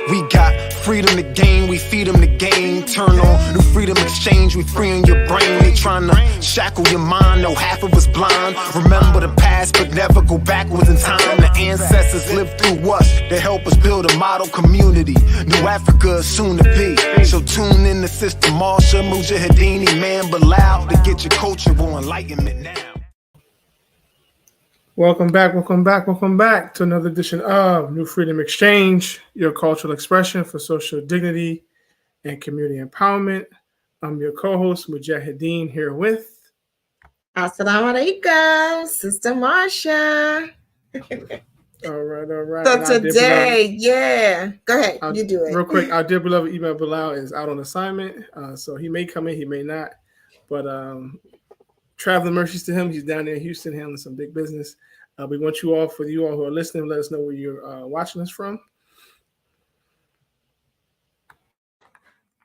We got freedom to gain, we feed them the game. Turn on new freedom exchange, we freeing your brain. They tryna shackle your mind, no half of us blind. Remember the past, but never go backwards in time. The ancestors lived through us, they help us build a model community. New Africa is soon to be. So tune in to Sister Marsha, Mujahideen, Imam Bilal to get your cultural enlightenment now. Welcome back to another edition of New Freedom Exchange, your cultural expression for social dignity and community empowerment. I'm your co-host, Mujahideen, here with... Assalamu alaikum, Sister Marsha. All right. So today, go ahead, you do it. Real quick, our dear beloved Imam Bilal is out on assignment, so he may come in, he may not, but traveling mercies to him. He's down there in Houston handling some big business. We want you all, for you all who are listening, let us know where you're watching us from.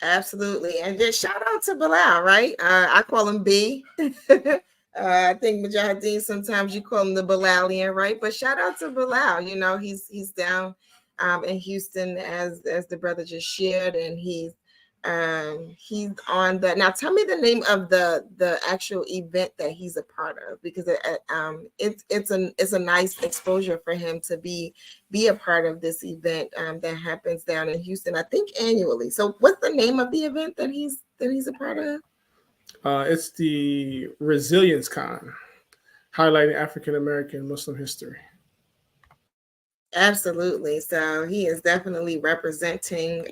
Absolutely. And just shout out to Bilal, right? I call him B. I think Mujahideen, sometimes you call him the Bilalian, right? But shout out to Bilal. You know, he's down in Houston as the brother just shared, and he's on the... Now tell me the name of the actual event that he's a part of, because it's a nice exposure for him to be a part of this event that happens down in Houston, I think annually. So what's the name of the event that he's a part of? It's the Resilience Con, highlighting African American Muslim history. Absolutely. So he is definitely representing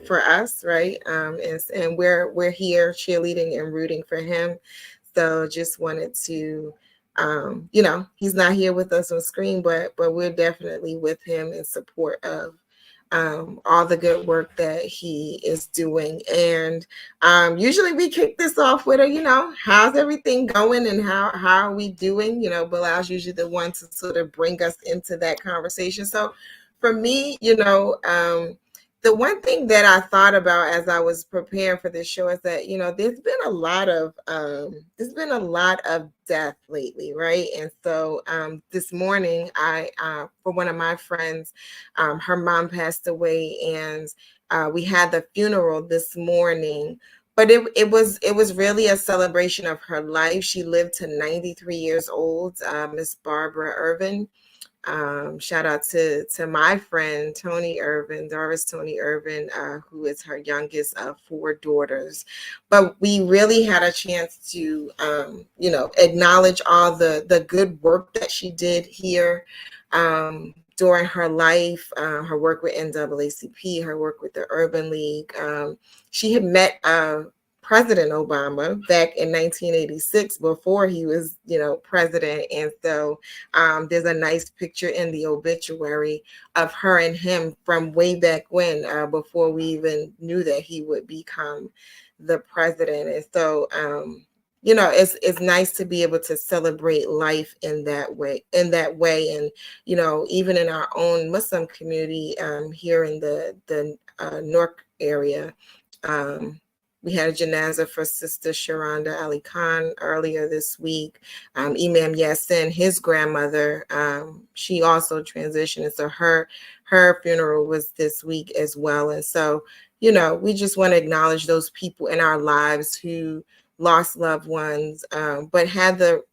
for us, right? And we're here cheerleading and rooting for him. So just wanted to, he's not here with us on screen, but we're definitely with him in support of all the good work that he is doing. And usually we kick this off with how's everything going and how are we doing? Bilal's usually the one to sort of bring us into that conversation. So for me, the one thing that I thought about as I was preparing for this show is that, there's been a lot of death lately, right? And so this morning, for one of my friends, her mom passed away, and we had the funeral this morning. But it was really a celebration of her life. She lived to 93 years old, Miss Barbara Irvin. Shout out to my friend Tony Irvin, Doris Tony Irvin, who is her youngest of 4 daughters. But we really had a chance to, acknowledge all the good work that she did here during her life, her work with NAACP, her work with the Urban League. She had met President Obama back in 1986 before he was, president. And so there's a nice picture in the obituary of her and him from way back when, before we even knew that he would become the president. And so, it's nice to be able to celebrate life in that way. And, even in our own Muslim community here in the Newark area, we had a janazah for Sister Sharonda Ali Khan earlier this week. Imam Yasin, his grandmother, she also transitioned. And so her funeral was this week as well. And so, we just want to acknowledge those people in our lives who lost loved ones, but had the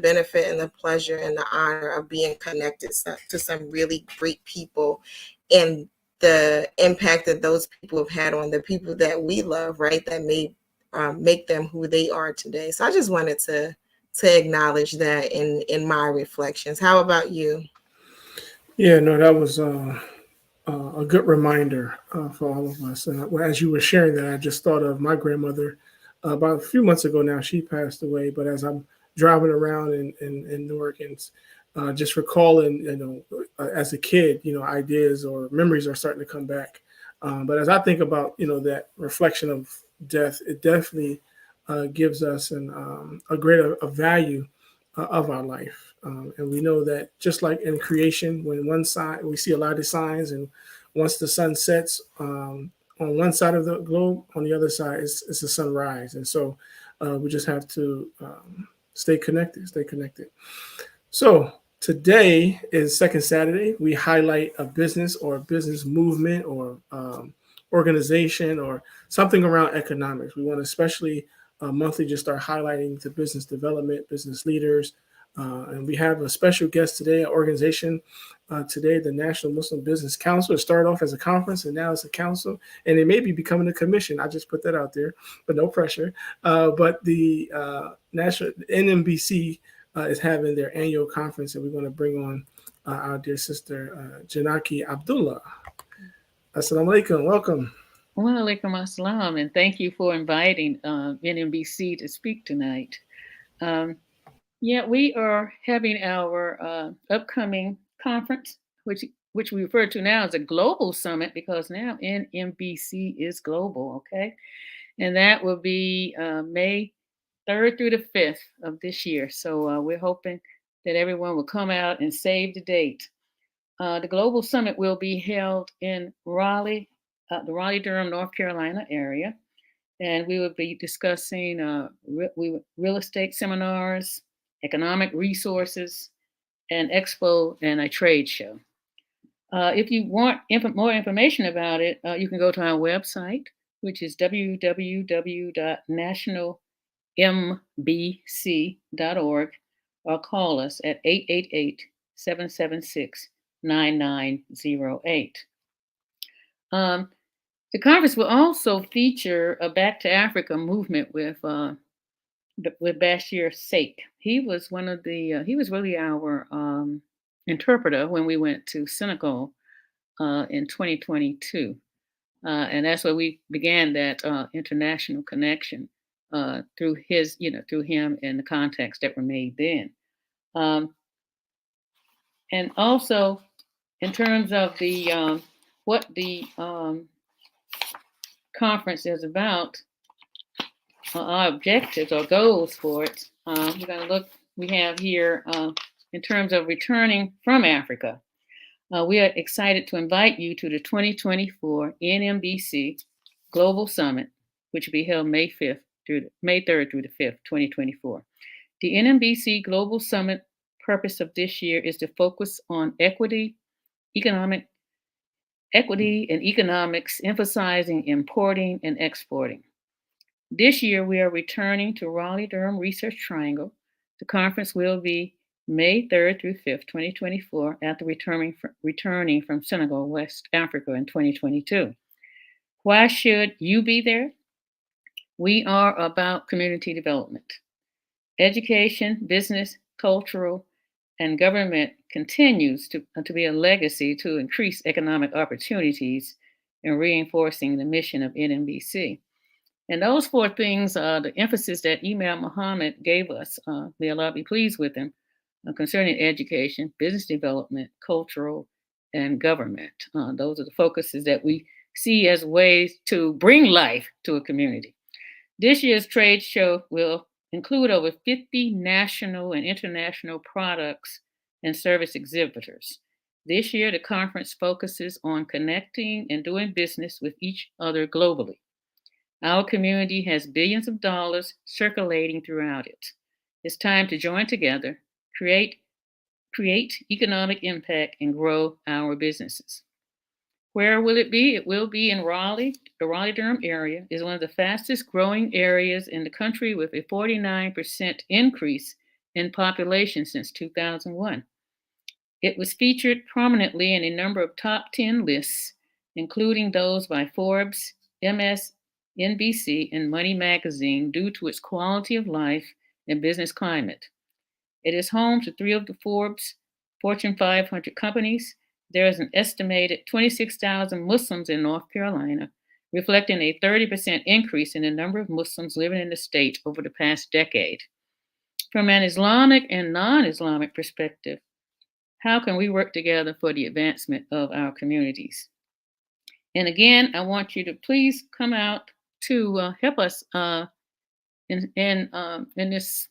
benefit and the pleasure and the honor of being connected to some really great people, and the impact that those people have had on the people that we love, right? That made make them who they are today. So I just wanted to acknowledge that in my reflections. How about you? Yeah, no, that was a good reminder for all of us. As you were sharing that, I just thought of my grandmother. About a few months ago now, she passed away. But as I'm driving around in Newark and just recalling, as a kid, ideas or memories are starting to come back. But as I think about, that reflection of death, it definitely gives us a greater value of our life. And we know that just like in creation, when one side, we see a lot of signs, and once the sun sets on one side of the globe, on the other side, it's the sunrise. And so we just have to stay connected. So Today is second Saturday. We highlight a business or a business movement or organization or something around economics. We want to especially monthly just start highlighting the business development, business leaders. And we have a special guest today, an organization today, the National Muslim Business Council. It started off as a conference and now it's a council, and it may be becoming a commission. I just put that out there, but no pressure. But the National NMBC is having their annual conference, and we're going to bring on our dear sister, Janaki Abdullah. Assalamu alaikum. Welcome. Wa alaikum assalam, and thank you for inviting NMBC to speak tonight. Yeah, we are having our upcoming conference, which we refer to now as a global summit, because now NMBC is global, okay? And that will be May 3rd through the 5th of this year. So we're hoping that everyone will come out and save the date. The Global Summit will be held in Raleigh, the Raleigh-Durham, North Carolina area. And we will be discussing real estate seminars, economic resources, an expo, and a trade show. If you want more information about it, you can go to our website, which is www.nationalmbc.org, or call us at 888-776-9908. The conference will also feature a Back to Africa movement with Bashir Sheikh. He was he was really our interpreter when we went to Senegal in 2022. And that's where we began that international connection through him and the contacts that were made then. And also, in terms of the what the conference is about, our objectives or goals for it, we're going to look. We have here in terms of returning from Africa. We are excited to invite you to the 2024 NMBC Global Summit, which will be held May 3rd through the 5th, 2024. The NMBC Global Summit purpose of this year is to focus on equity and economics, emphasizing importing and exporting. This year, we are returning to Raleigh-Durham Research Triangle. The conference will be May 3rd through 5th, 2024, after returning from Senegal, West Africa in 2022. Why should you be there? We are about community development. Education, business, cultural, and government continues to be a legacy to increase economic opportunities and reinforcing the mission of NMBC. And those four things are the emphasis that Imam Muhammad gave us. May Allah be pleased with him, concerning education, business development, cultural, and government. Those are the focuses that we see as ways to bring life to a community. This year's trade show will include over 50 national and international products and service exhibitors. This year, the conference focuses on connecting and doing business with each other globally. Our community has billions of dollars circulating throughout it. It's time to join together, create economic impact, and grow our businesses. Where will it be? It will be in Raleigh. The Raleigh-Durham area is one of the fastest growing areas in the country, with a 49% increase in population since 2001. It was featured prominently in a number of top 10 lists, including those by Forbes, MSNBC, and Money Magazine, due to its quality of life and business climate. It is home to 3 of the Forbes Fortune 500 companies. There is an estimated 26,000 Muslims in North Carolina, reflecting a 30% increase in the number of Muslims living in the state over the past decade. From an Islamic and non-Islamic perspective, how can we work together for the advancement of our communities? And again, I want you to please come out to help us in this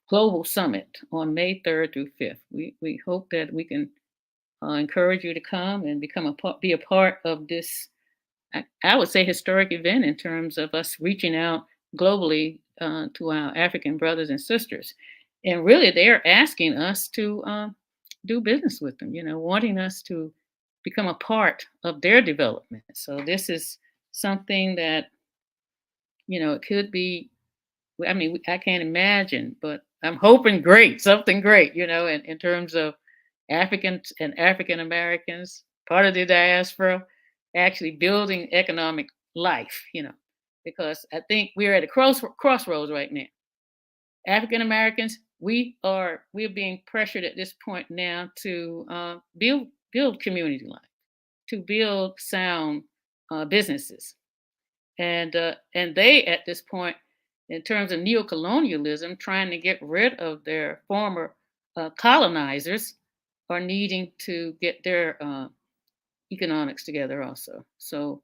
global summit on May 3rd through 5th. We hope that we can encourage you to come and be a part of this, I would say, historic event in terms of us reaching out globally to our African brothers and sisters. And really, they're asking us to do business with them, wanting us to become a part of their development. So this is something that, it could be, I mean, I can't imagine, but I'm hoping something great, in terms of Africans and African Americans, part of the diaspora, actually building economic life, because I think we're at a crossroads right now. African Americans, we're being pressured at this point now to build community life, to build sound businesses, and they at this point, in terms of neocolonialism, trying to get rid of their former colonizers, are needing to get their economics together also. So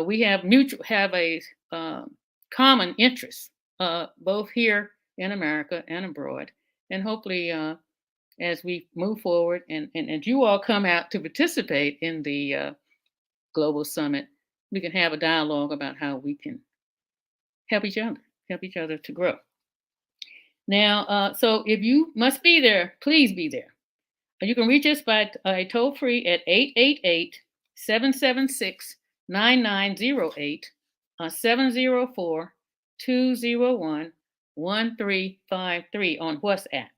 we have a common interest, both here in America and abroad, and hopefully as we move forward and you all come out to participate in the global summit, we can have a dialogue about how we can help each other to grow. Now, so if you must be there, please be there. You can reach us by toll free at 888-776-9908, 704-201-1353 on WhatsApp.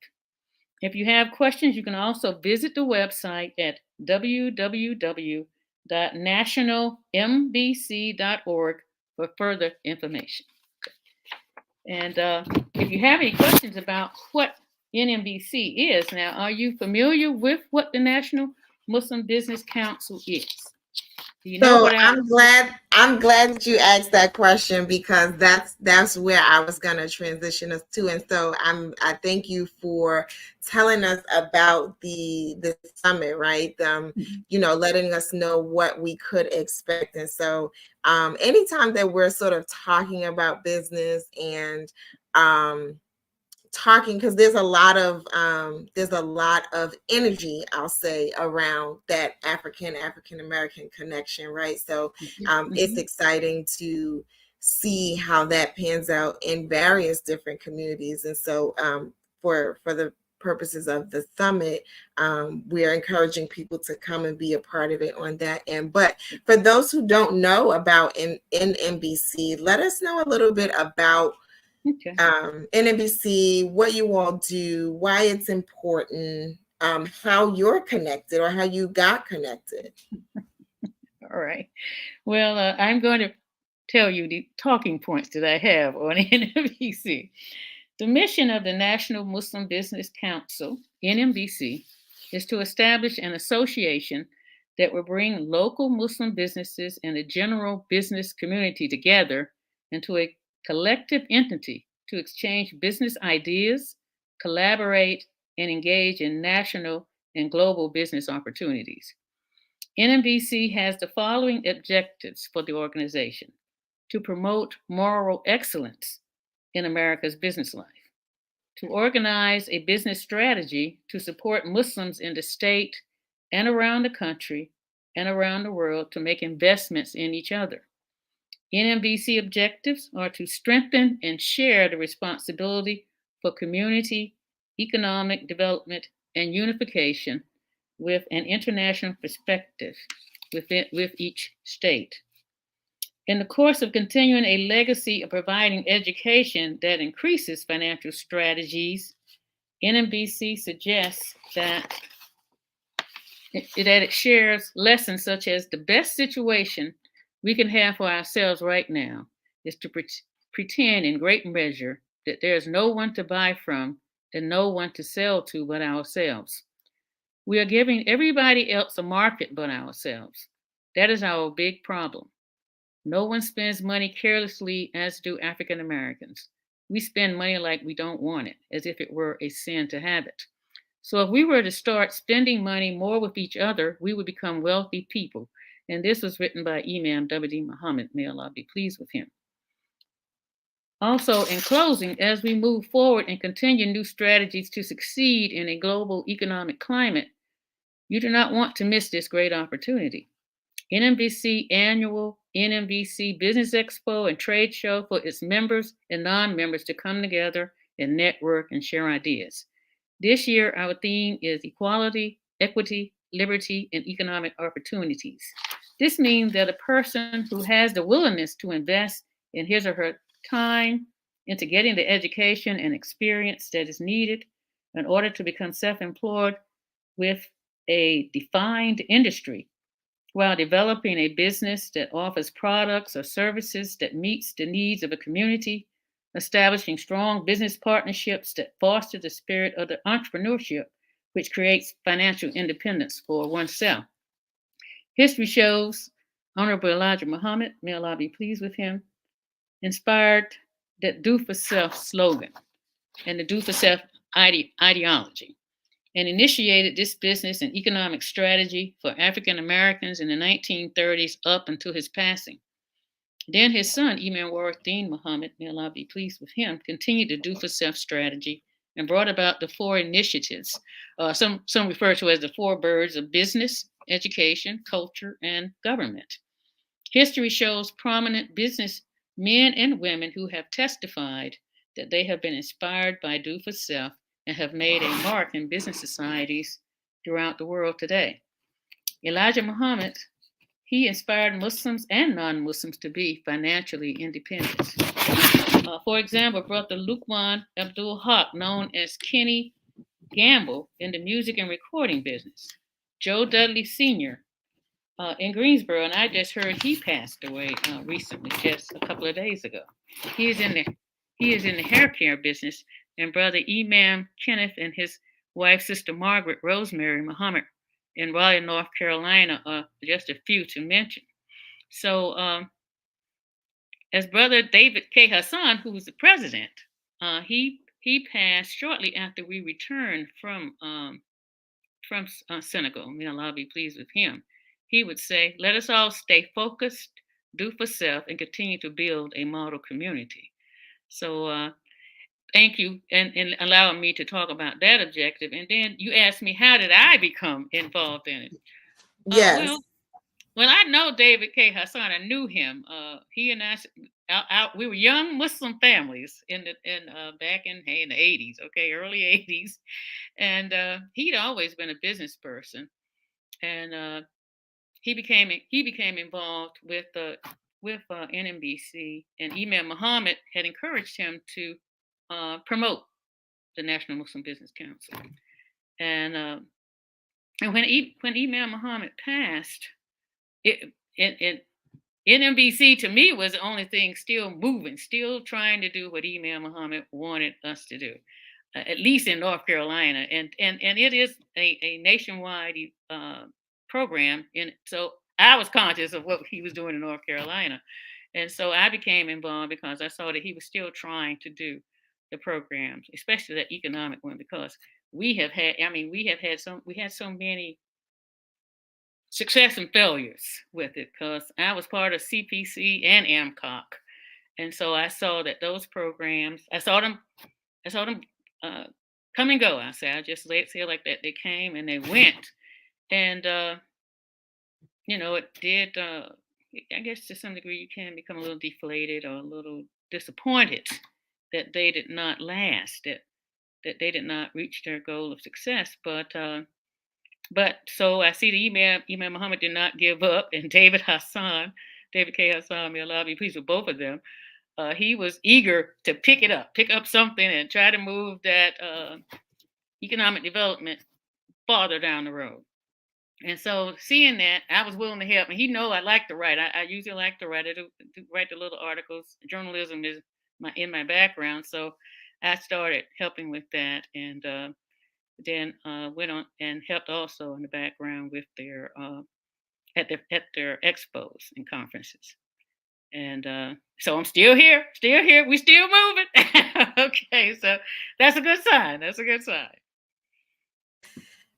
If you have questions, you can also visit the website at www.nationalmbc.org for further information. And if you have any questions about what NMBC is, now, are you familiar with what the National Muslim Business Council is? Do you know So I'm glad that you asked that question, because that's where I was going to transition us to. And so I thank you for telling us about the summit, right? Letting us know what we could expect. And so anytime that we're sort of talking about business and talking, because there's a lot of energy, I'll say, around that African American connection, right? So it's exciting to see how that pans out in various different communities. And so for the purposes of the summit, we are encouraging people to come and be a part of it on that end. But for those who don't know about NMBC, let us know a little bit about NMBC, what you all do, why it's important, how you're connected or how you got connected. All right. Well, I'm going to tell you the talking points that I have on NMBC. The mission of the National Muslim Business Council, NMBC, is to establish an association that will bring local Muslim businesses and the general business community together into a collective entity to exchange business ideas, collaborate, and engage in national and global business opportunities. NMBC has the following objectives for the organization: to promote moral excellence in America's business life, to organize a business strategy to support Muslims in the state and around the country and around the world to make investments in each other. NMBC objectives are to strengthen and share the responsibility for community, economic development, and unification with an international perspective with each state. In the course of continuing a legacy of providing education that increases financial strategies, NMBC suggests that it shares lessons such as the best situation we can have for ourselves right now is to pretend in great measure that there is no one to buy from and no one to sell to but ourselves. We are giving everybody else a market but ourselves. That is our big problem. No one spends money carelessly, as do African Americans. We spend money like we don't want it, as if it were a sin to have it. So if we were to start spending money more with each other, we would become wealthy people. And this was written by Imam W.D. Muhammad. May Allah be pleased with him. Also, in closing, as we move forward and continue new strategies to succeed in a global economic climate, you do not want to miss this great opportunity. NMBC annual NMBC Business Expo and Trade Show for its members and non-members to come together and network and share ideas. This year, our theme is equality, equity, liberty, and economic opportunities. This means that a person who has the willingness to invest in his or her time into getting the education and experience that is needed in order to become self employed with a defined industry while developing a business that offers products or services that meets the needs of a community, establishing strong business partnerships that foster the spirit of the entrepreneurship, which creates financial independence for oneself. History shows Honorable Elijah Muhammad, may Allah be pleased with him, inspired that do for self slogan and the do for self ideology, and initiated this business and economic strategy for African Americans in the 1930s up until his passing. Then his son, Imam Deen Muhammad, may Allah be pleased with him, continued the do for self strategy and brought about the four initiatives. Some refer to as the four birds of business, education, culture, and government. History shows prominent business men and women who have testified that they have been inspired by do for self and have made a mark in business societies throughout the world today. Elijah Muhammad, he inspired Muslims and non-Muslims to be financially independent. For example, Brother Lukman Abdul Haq, known as Kenny Gamble in the music and recording business. Joe Dudley Sr. In Greensboro, and I just heard he passed away recently, just a couple of days ago. He is in the hair care business, and Brother Imam Kenneth and his wife, Sister Margaret Rosemary Muhammad in Raleigh, North Carolina, are just a few to mention. So, as Brother David K. Hassan, who was the president, he passed shortly after we returned from Senegal. May Allah be pleased with him. He would say, let us all stay focused, do for self, and continue to build a model community. So thank you and allowing me to talk about that objective. And then you asked me, how did I become involved in it? Yes. Well, I know David K. Hassan. I knew him. He and I, we were young Muslim families back in the 80s, okay, early 80s. And he'd always been a business person. And he became involved with NMBC, and Imam Muhammad had encouraged him to promote the National Muslim Business Council. And when Imam Muhammad passed, NMBC to me was the only thing still moving, still trying to do what Imam Muhammad wanted us to do, at least in North Carolina, and it is a nationwide program. And so I was conscious of what he was doing in North Carolina. And so I became involved because I saw that he was still trying to do the programs, especially the economic one, because we had so many success and failures with it, because I was part of CPC and AMCOC. And so I saw that those programs, I saw them come and go. I just say it like that. They came and they went. And, it did, I guess to some degree you can become a little deflated or a little disappointed that they did not last, that they did not reach their goal of success. But so I see the Imam Muhammad did not give up, and David K. Hassan, may Allah be pleased with both of them. He was eager to pick up something and try to move that economic development farther down the road. And so seeing that, I was willing to help. And he know I like to write. I usually like to write. I do write the little articles. Journalism is in my background. So I started helping with that, and then went on and helped also in the background with their at their expos and conferences. And so I'm still here. We still moving. Okay, so that's a good sign.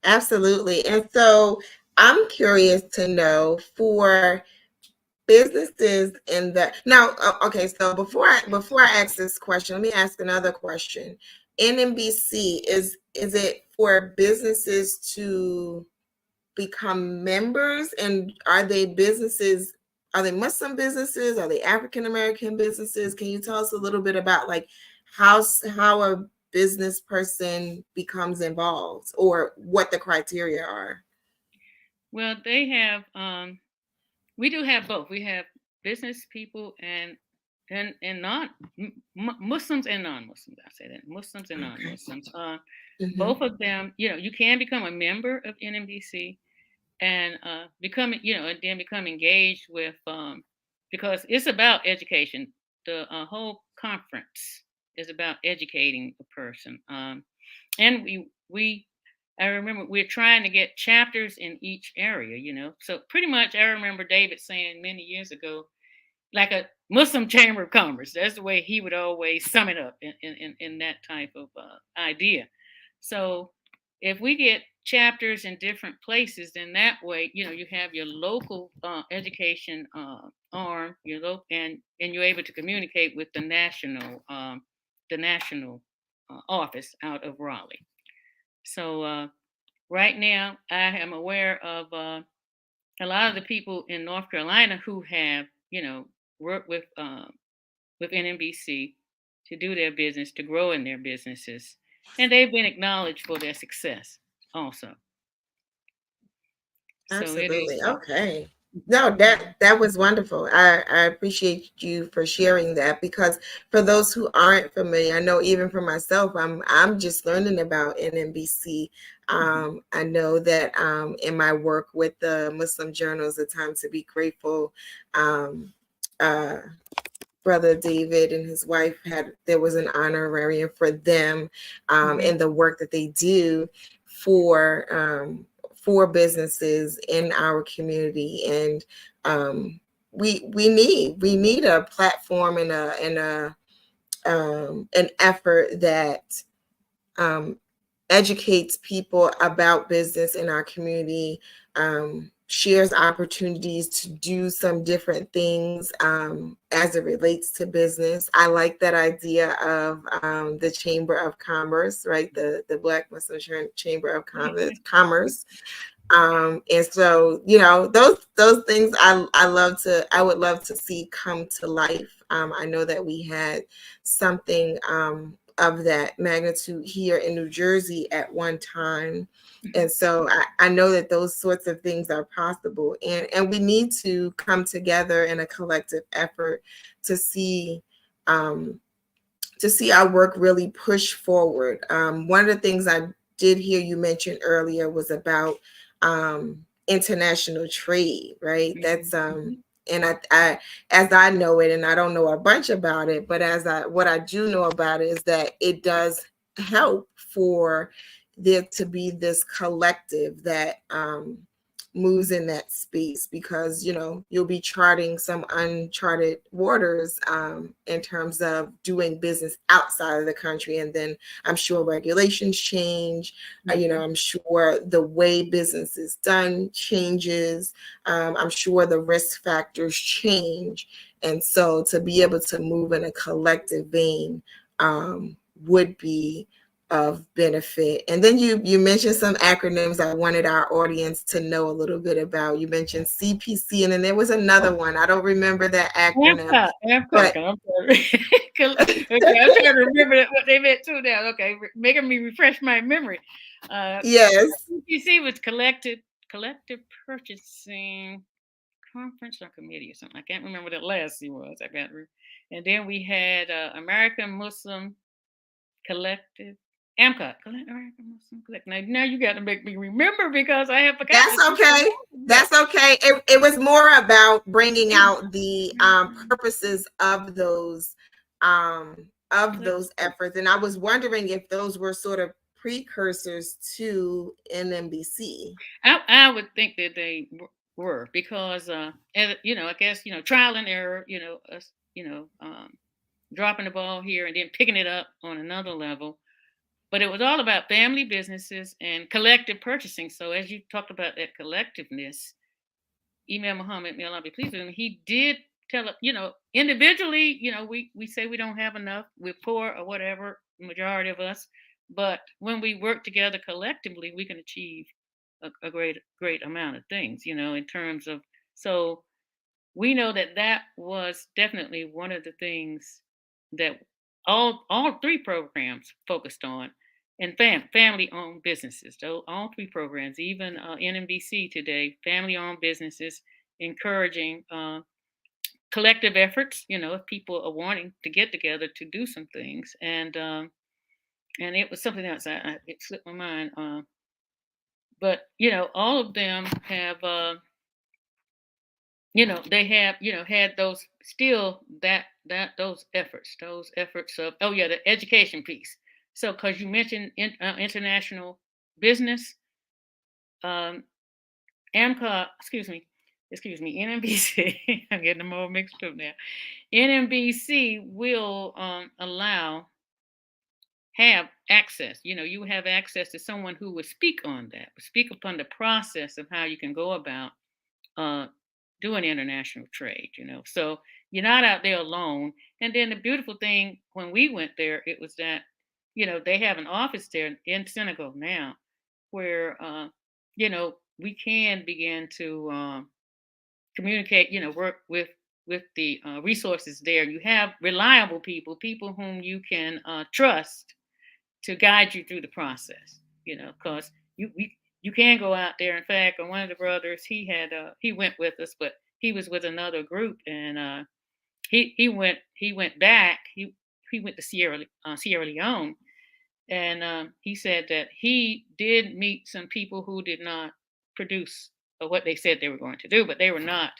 Absolutely. And so I'm curious to know, for businesses in the now, okay, so before I ask this question, let me ask another question. NMBC, is it for businesses to become members, and are they Muslim businesses? Are they African American businesses? Can you tell us a little bit about like how a business person becomes involved, or what the criteria are? Well, they have we do have both. We have business people and non Muslims and non-Muslims. I say that Muslims and Okay. non-Muslims. Mm-hmm. Both of them, you can become a member of NMBC and become, and then become engaged with, because it's about education. The whole conference is about educating the person. And we I remember we're trying to get chapters in each area, So pretty much I remember David saying many years ago, like a Muslim Chamber of Commerce. That's the way he would always sum it up in that type of idea. So if we get chapters in different places, then that way, you have your local education arm, and you're able to communicate with the national office out of Raleigh. So right now, I am aware of a lot of the people in North Carolina who have, worked with NNBC to do their business, to grow in their businesses, and they've been acknowledged for their success also. So it is. Absolutely. Okay. No, that was wonderful. I appreciate you for sharing that, because for those who aren't familiar, I know even for myself, I'm just learning about NNBC. I know that in my work with the Muslim Journals, A Time to Be Grateful, uh, Brother David and his wife there was an honorarium for them and the work that they do for businesses in our community. And we need a platform and an effort that educates people about business in our community, shares opportunities to do some different things as it relates to business. I like that idea of the Chamber of Commerce, right? The Black Muslim Chamber of Commerce. And so, those things I would love to see come to life. I know that we had something of that magnitude here in New Jersey at one time. And so I know that those sorts of things are possible. And we need to come together in a collective effort to see our work really push forward. One of the things I did hear you mention earlier was about international trade, right? That's and I as I know it, and I don't know a bunch about it, but what I do know about it is that it does help for there to be this collective that moves in that space, because you'll be charting some uncharted waters in terms of doing business outside of the country, and then I'm sure regulations change. I'm sure the way business is done changes. I'm sure the risk factors change, and so to be able to move in a collective vein would be of benefit. And then you mentioned some acronyms I wanted our audience to know a little bit about. You mentioned CPC, and then there was another one. I don't remember that acronym. But okay, I'm trying to remember what they meant too now. Okay, making me refresh my memory. Yes. CPC was collective purchasing conference or committee or something. I can't remember what that last C was. And then we had American Muslim Collective. AMCOT. American Muslim Collective. Now you got to make me remember, because I have forgotten. That's okay. That's okay. It was more about bringing out the purposes of those efforts, and I was wondering if those were sort of precursors to NMBC. I would think that they were, because I guess trial and error. Us dropping the ball here and then picking it up on another level. But it was all about family businesses and collective purchasing. So as you talked about that collectiveness, Imam Muhammad, may Allah be pleased with him, he did tell us, individually, we say we don't have enough, we're poor or whatever, majority of us. But when we work together collectively, we can achieve a great amount of things, in terms of, so we know that was definitely one of the things that all three programs focused on and family-owned businesses. So all three programs, even NMBC today, family-owned businesses encouraging collective efforts. If people are wanting to get together to do some things, and it was something else. It slipped my mind. But all of them have. They have had those still those efforts of the education piece. So because you mentioned international business, AMCA, excuse me, NMBC. I'm getting them all mixed up now. NMBC will have access. You have access to someone who would speak on that, speak upon the process of how you can go about doing international trade. So you're not out there alone. And then the beautiful thing when we went there, it was that they have an office there in Senegal now, where we can begin to communicate. Work with the resources there. You have reliable people whom you can trust to guide you through the process. Because you can go out there. In fact, one of the brothers, he went with us, but he was with another group, and he went back. He went to Sierra Leone, and he said that he did meet some people who did not produce what they said they were going to do, but they were not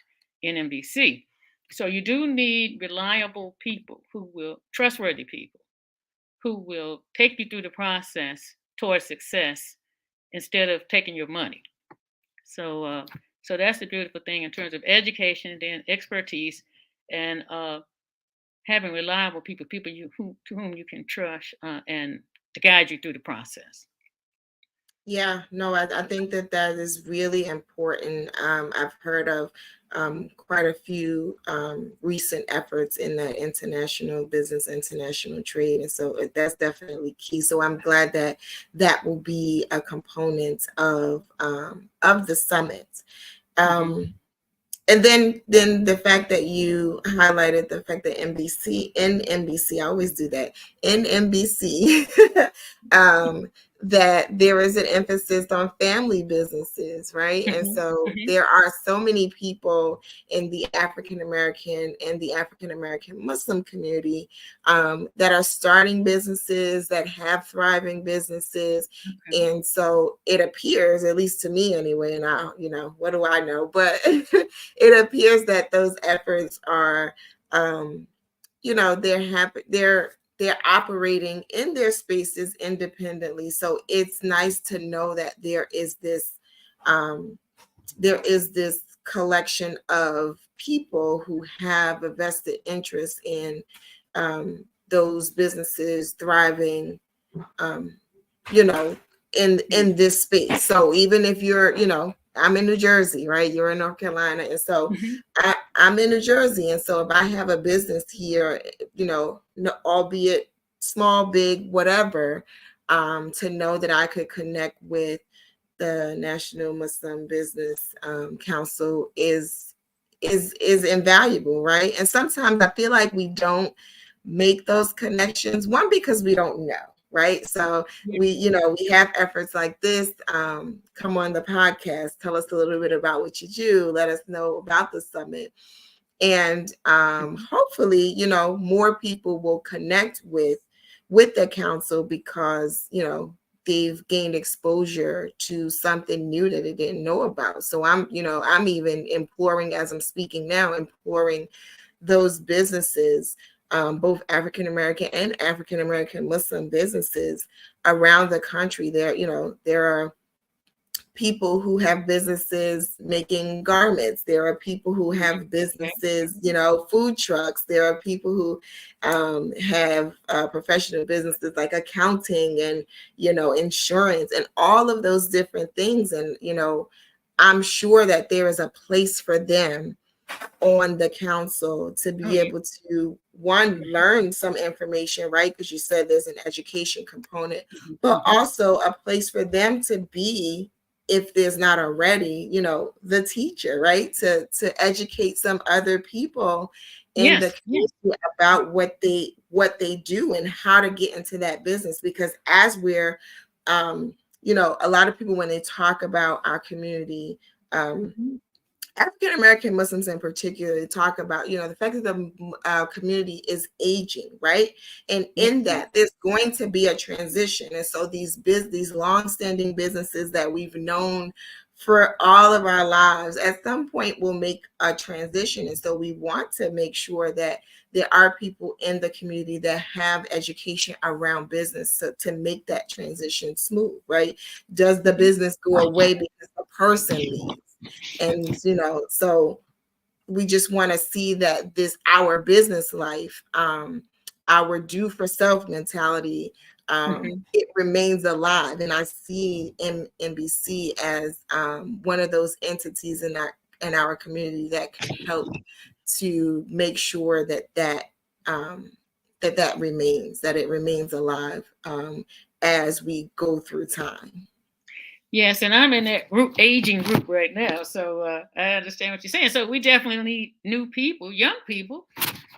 NMBC. So you do need reliable people trustworthy people who will take you through the process towards success instead of taking your money. So that's the beautiful thing in terms of education, then expertise, and having reliable people to whom you can trust and to guide you through the process. Yeah, no, I think that is really important. I've heard of quite a few recent efforts in the international business, international trade, and so that's definitely key. So I'm glad that will be a component of the summit. And then the fact that you highlighted the fact that NBC, I always do that, NMBC, that there is an emphasis on family businesses, right? And so there are so many people in the African American and the African American Muslim community that are starting businesses, that have thriving businesses. And so it appears, at least to me anyway, and I, what do I know? But it appears that those efforts are, they're operating in their spaces independently. So it's nice to know that there is this collection of people who have a vested interest in those businesses thriving, in this space. So even if you're, I'm in New Jersey, right? You're in North Carolina. And so I'm in New Jersey. And so if I have a business here, albeit small, big, whatever, to know that I could connect with the National Muslim Business Council is invaluable, right? And sometimes I feel like we don't make those connections, one, because we don't know. Right. So we have efforts like this. Come on the podcast, tell us a little bit about what you do. Let us know about the summit. And hopefully, more people will connect with the council because, they've gained exposure to something new that they didn't know about. So I'm even imploring, as I'm speaking now, those businesses, both African American and African American Muslim businesses around the country. There are people who have businesses making garments. There are people who have businesses, food trucks. There are people who have professional businesses like accounting and, insurance and all of those different things. And, I'm sure that there is a place for them on the council to be able to, one, learn some information, right? Because you said there's an education component, but also a place for them to be if there's not already, the teacher, right, to educate some other people in the community about what they do and how to get into that business. Because as we're a lot of people, when they talk about our community, African American Muslims in particular, talk about, the fact that the community is aging, right? And in that, there's going to be a transition. And so these long-standing businesses that we've known for all of our lives, at some point will make a transition. And so we want to make sure that there are people in the community that have education around business to make that transition smooth, right? Does the business go away because the person leaves? And, so we just want to see that our business life, our do for self mentality, it remains alive. And I see NBC as one of those entities in our community that can help to make sure that remains alive as we go through time. Yes, and I'm in that aging group right now, so I understand what you're saying. So we definitely need new people, young people,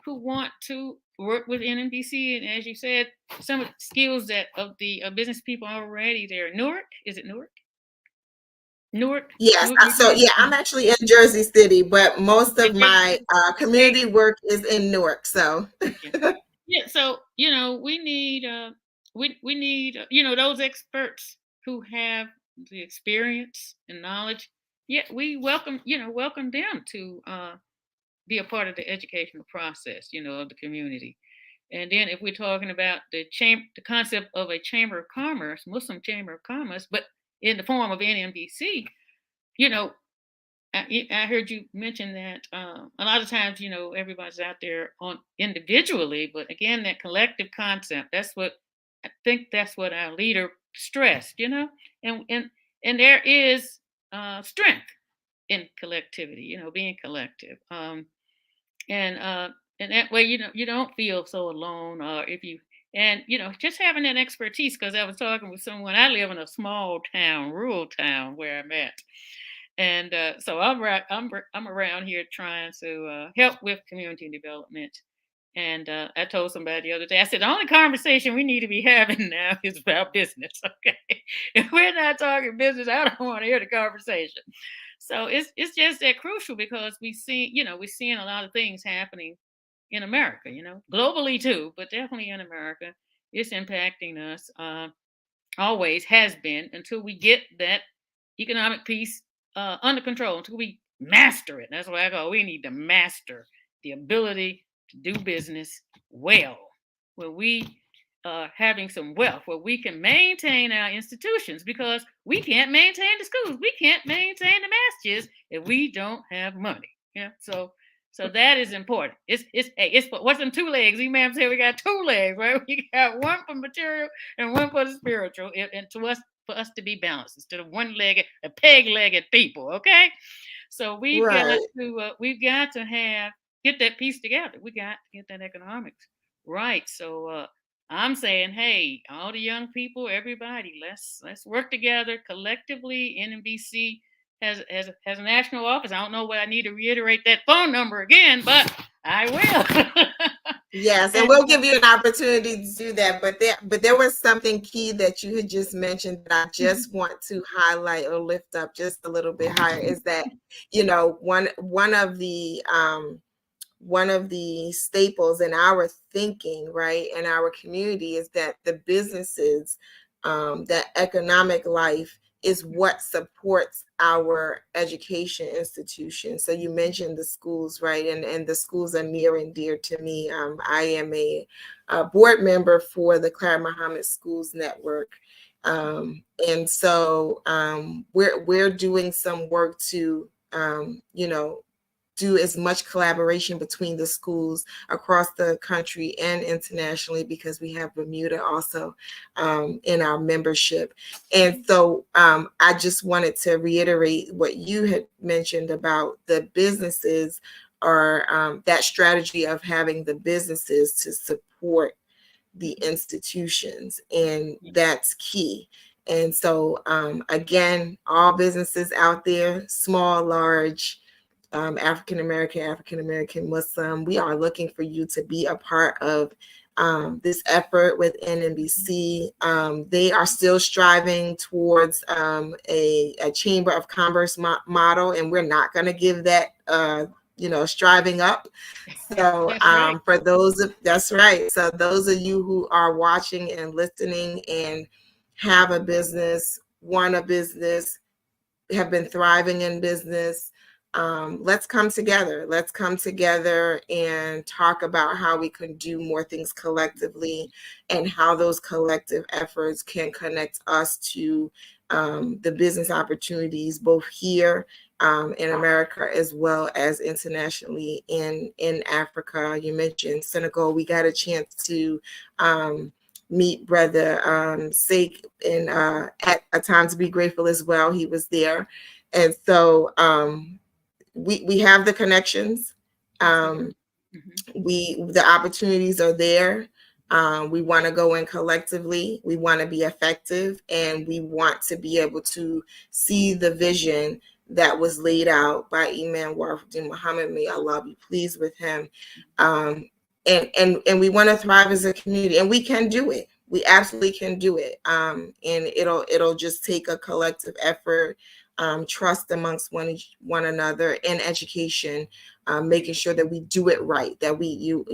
who want to work with NBC. And as you said, some of the skills that of the business people already there. Newark, is it Newark? Newark? Yes. I'm actually in Jersey City, but most of my community work is in Newark. So yeah, so we need we need those experts who have the experience and knowledge. Yeah, we welcome them to be a part of the educational process, of the community. And then if we're talking about the concept of a chamber of commerce, Muslim chamber of commerce, but in the form of NMBC, I heard you mention that a lot of times, everybody's out there on individually, but again, that collective concept, that's what our leader stressed, and there is strength in collectivity, being collective. And that way, you don't feel so alone, or if you, and just having that expertise. Because I was talking with someone, I live in a small town, rural town where I'm at, and so I'm around here trying to help with community development. And I told somebody the other day, I said, the only conversation we need to be having now is about business. Okay, if we're not talking business, I don't want to hear the conversation. So it's just that crucial, because we're seeing a lot of things happening in America, globally too, but definitely in America. It's impacting us, always has been, until we get that economic piece under control, until we master it. That's what I call, we need to master the ability to do business well, where we are having some wealth, where we can maintain our institutions, because we can't maintain the schools, we can't maintain the massages if we don't have money. Yeah, so that is important. It's what's them two legs? Imam said we got two legs, right? We got one for material and one for the spiritual, and for us to be balanced instead of one-legged, a peg-legged people. Okay, so we've got to get that piece together. We got to get that economics right. So I'm saying, hey, all the young people, everybody, let's work together collectively. NBC has a national office. I don't know what I need to reiterate that phone number again, but I will. Yes, and we'll give you an opportunity to do that. But there was something key that you had just mentioned that I just want to highlight or lift up just a little bit higher, is that one of the staples in our thinking, right, in our community, is that the businesses, that economic life is what supports our education institutions. So you mentioned the schools, right? And the schools are near and dear to me. I am a board member for the Clara Muhammad Schools Network. And so we're doing some work to, do as much collaboration between the schools across the country and internationally, because we have Bermuda also in our membership. And so I just wanted to reiterate what you had mentioned about the businesses, or that strategy of having the businesses to support the institutions, and that's key. And so, again, all businesses out there, small, large, African American, Muslim, we are looking for you to be a part of this effort with NNBC. They are still striving towards a Chamber of Commerce model, and we're not going to give that, striving up. So right. for that's right. So those of you who are watching and listening and have a business, want a business, have been thriving in business, let's come together. Let's come together and talk about how we can do more things collectively and how those collective efforts can connect us to the business opportunities both here in America as well as internationally in Africa. You mentioned Senegal. We got a chance to meet Brother Sake in at A Time to Be Grateful as well. He was there. And so we have the connections. The opportunities are there. We want to go in collectively. We want to be effective, and we want to be able to see the vision that was laid out by Imam Wafaddin Muhammad. May Allah be pleased with him. And we want to thrive as a community, and we can do it. We absolutely can do it. And it'll just take a collective effort, trust amongst one another, in education, making sure that we do it right, that you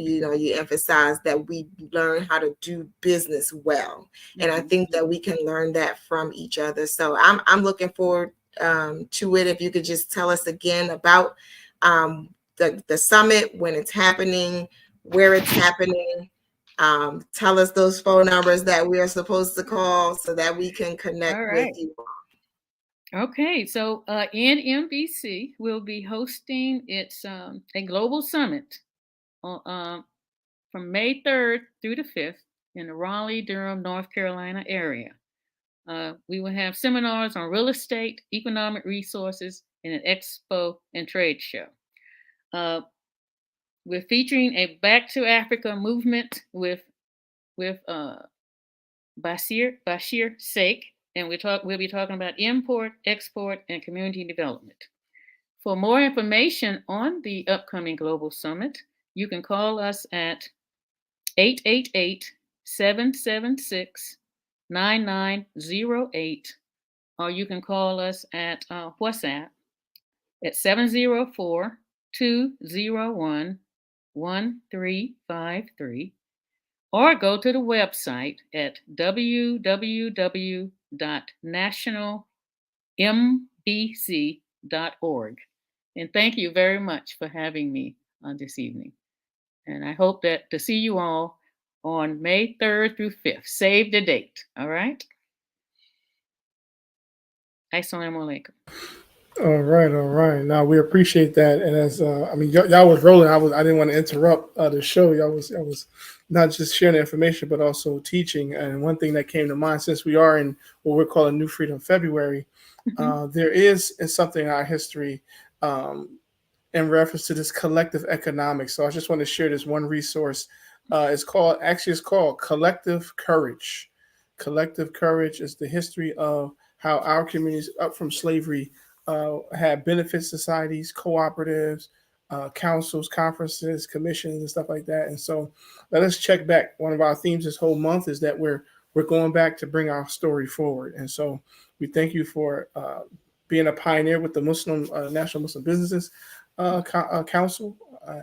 emphasize that we learn how to do business well. And I think that we can learn that from each other. So I'm looking forward to it. If you could just tell us again about the summit, when it's happening, where it's happening. Tell us those phone numbers that we are supposed to call so that we can connect with you. Okay, so NNBC will be hosting its a global summit from May 3rd through the 5th in the Raleigh-Durham, North Carolina area. We will have seminars on real estate, economic resources, and an expo and trade show. We're featuring a Back to Africa movement with Bashir Sake, and we'll be talking about import, export, and community development. For more information on the upcoming Global Summit, you can call us at 888-776-9908, or you can call us at WhatsApp at 704-201-1353, or go to the website at www.nationalmbc.org. And thank you very much for having me this evening. And I hope to see you all on May 3rd through 5th. Save the date, all right? Assalamu alaikum. All right. Now we appreciate that, and as y'all was rolling, I didn't want to interrupt the show. Y'all was not just sharing the information, but also teaching. And one thing that came to mind, since we are in what we're calling New Freedom February, there is something in our history in reference to this collective economics. So I just want to share this one resource. It's called Collective Courage. Collective Courage is the history of how our communities up from slavery had benefit societies, cooperatives, councils, conferences, commissions, and stuff like that. And so let us check back. One of our themes this whole month is that we're going back to bring our story forward. And so we thank you for being a pioneer with the National Muslim Businesses Council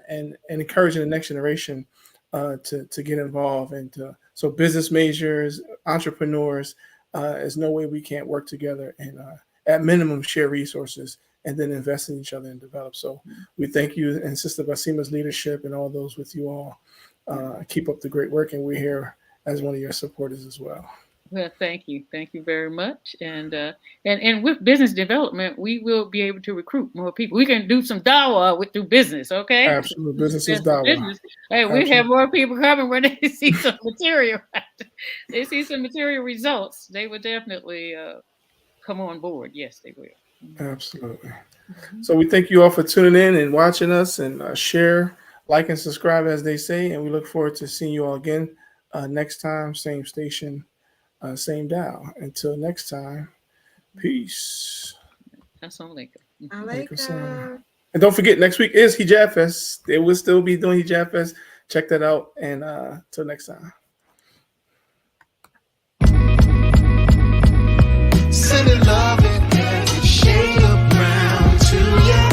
and encouraging the next generation to get involved. And so business majors, entrepreneurs, there's no way we can't work together and at minimum share resources and then invest in each other and develop. So we thank you and Sister Basima's leadership and all those with you all. Keep up the great work, and we're here as one of your supporters as well. Well, thank you very much. And with business development, we will be able to recruit more people. We can do some dawah through business, okay? Absolutely, business is dawah. Hey, we have more people coming when they see some material. They see some material results. They would definitely come on board. Yes, they will. Absolutely. So we thank you all for tuning in and watching us, and share, like, and subscribe, as they say. And we look forward to seeing you all again next time, same station. same dial. Until next time, peace. Assalamualaikum. Alaikum. And don't forget, next week is HijabFest. They will still be doing HijabFest. Check that out. And till next time. Sending love in every shade of brown to you.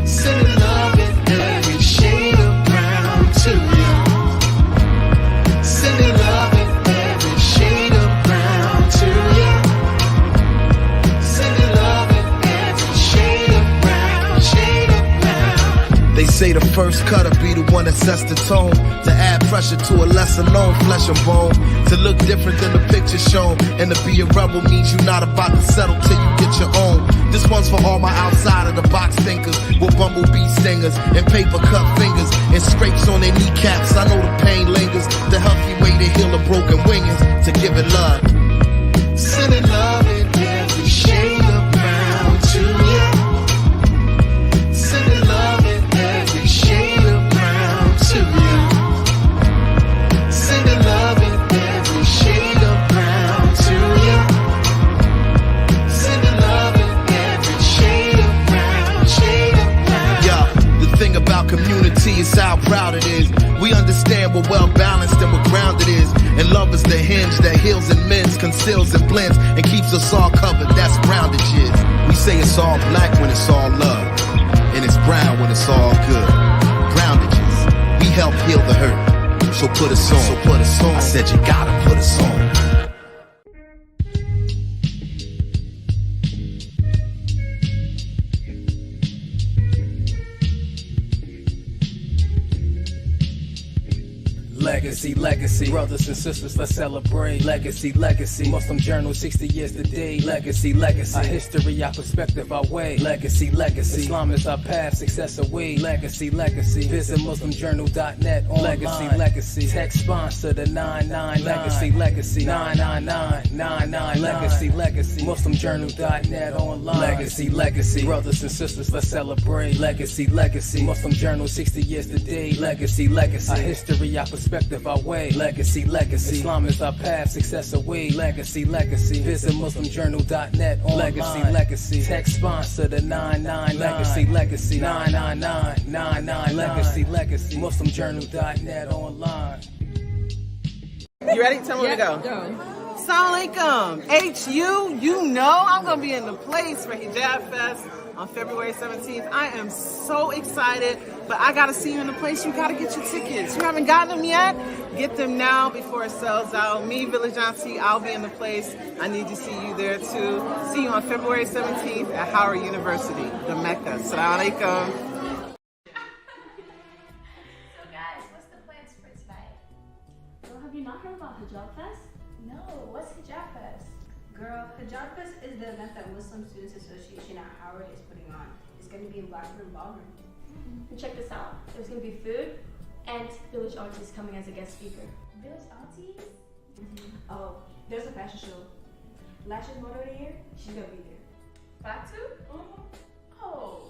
Sending love in every shade of brown to you. Sending love in every shade of brown to you. Sending love in every shade of brown, shade of brown. They say the first cut'll be the one that sets the tone, to add pressure to a lesser known flesh and bone, to look different than the picture shown, and to be a rebel means you're not about to settle till you get your own. This one's for all my outside of the box thinkers, with bumblebee stingers and paper cut fingers and scrapes on their kneecaps. I know the pain lingers. The healthy way to heal a broken wing is to give it love. Sending love in every shade of brown to you. Sending love in every shade of brown to you. Sending love in every shade of brown to you. Sending love in every shade of brown, shade of brown. Yeah, the thing about community is how proud it is. We understand what well balanced and what grounded is. And love is the hinge that heals and mends, conceals and blends, and keeps us all covered. That's groundage is. We say it's all black when it's all love, and it's brown when it's all good. Groundage is. We help heal the hurt. So put us on. So put us on. I said you gotta put us on. Legacy, legacy, brothers and sisters, let's celebrate. Legacy, legacy, Muslim Journal, 60 years today. Legacy, legacy, our history, our perspective, our way. Legacy, legacy, Islam is our path, success away. Legacy, legacy, visit muslimjournal.net online. Legacy, legacy, text sponsor the 999. Legacy, legacy, 999. Legacy, legacy, muslimjournal.net online. Legacy, legacy, brothers and sisters, let's celebrate. Legacy, legacy, Muslim Journal, 60 years today. Legacy, legacy, our history, our perspective, our way. Legacy, legacy, Islam is our path, success away. Legacy, legacy, visit muslimjournal.net online. Legacy, legacy, text sponsor the 999. Legacy, legacy, 999. Legacy, legacy, muslimjournal.net online. You ready? Tell me where to go. Assalamu alaikum. HU, you know I'm going to be in the place for HijabFest on February 17th. I am so excited, but I got to see you in the place. You got to get your tickets. You haven't gotten them yet? Get them now before it sells out. Me, Village Auntie, I'll be in the place. I need to see you there too. See you on February 17th at Howard University, the Mecca. Assalamu alaikum. Have you not heard about HijabFest? No, what's HijabFest? Girl, HijabFest is the event that Muslim Students Association at Howard is putting on. It's going to be in Blackburn Ballroom. And check this out. There's going to be food and Village Aunties coming as a guest speaker. Village Aunties? Oh, there's a fashion show. Lashes Moto of the Year, she's going to be there. Fatu? Oh,